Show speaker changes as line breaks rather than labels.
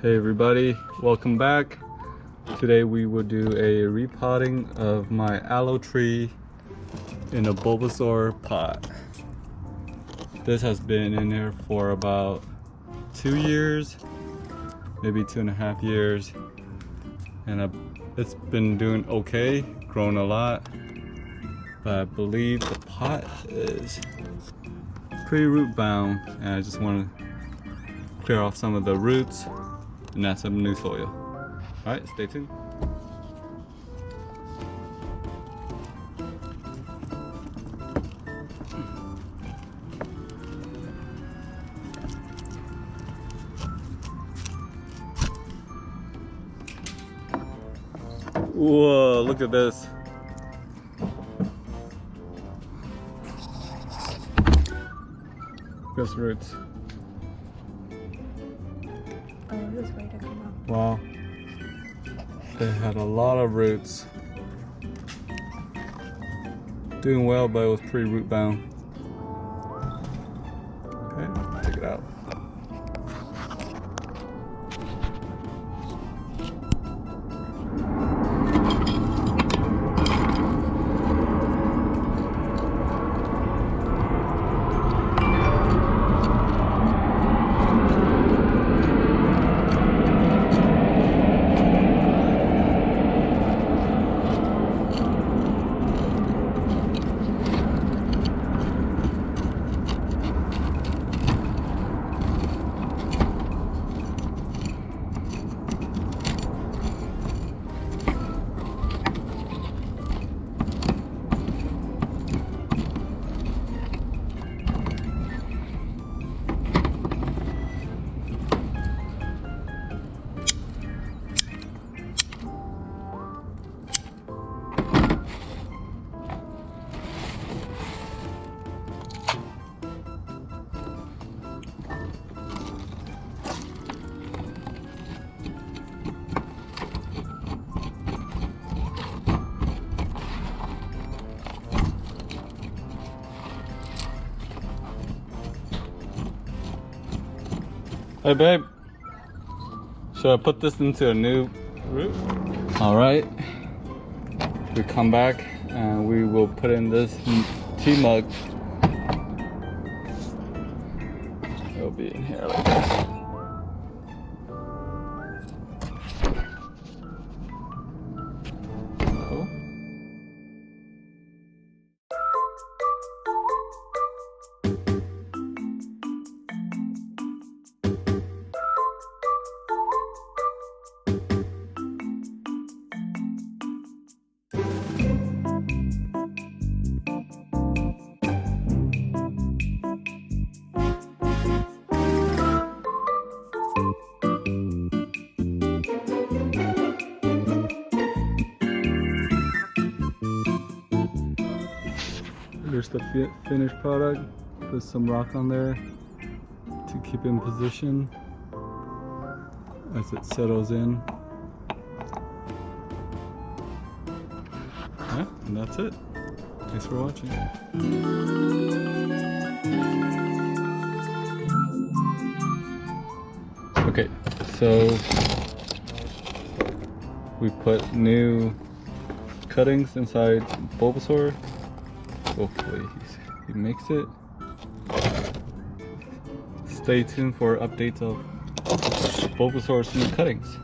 Hey everybody, welcome back. Today we will do a repotting of my aloe tree in a Bulbasaur pot. This has been in there for about 2 years, maybe 2.5 years, and it's been doing okay, grown a lot, but I believe the pot is pretty root bound, and I just want to clear off some of the roots and add some new soil. Alright, stay tuned. Whoa, look at this. This roots.
Oh, this way to come up.
Wow. They had a lot of roots. Doing well, but it was pretty root bound. Okay, take it out. Hey babe, should I put this into a new root? Alright, we come back and we will put in this tea mug. It'll be in here like this. Cool. Here's the finished product. Put some rock on there to keep it in position as it settles in. Yeah, and that's it. Thanks for watching. Okay, so we put new cuttings inside Bulbasaur. Hopefully he makes it. Stay tuned for updates of Bulbasaur's new cuttings.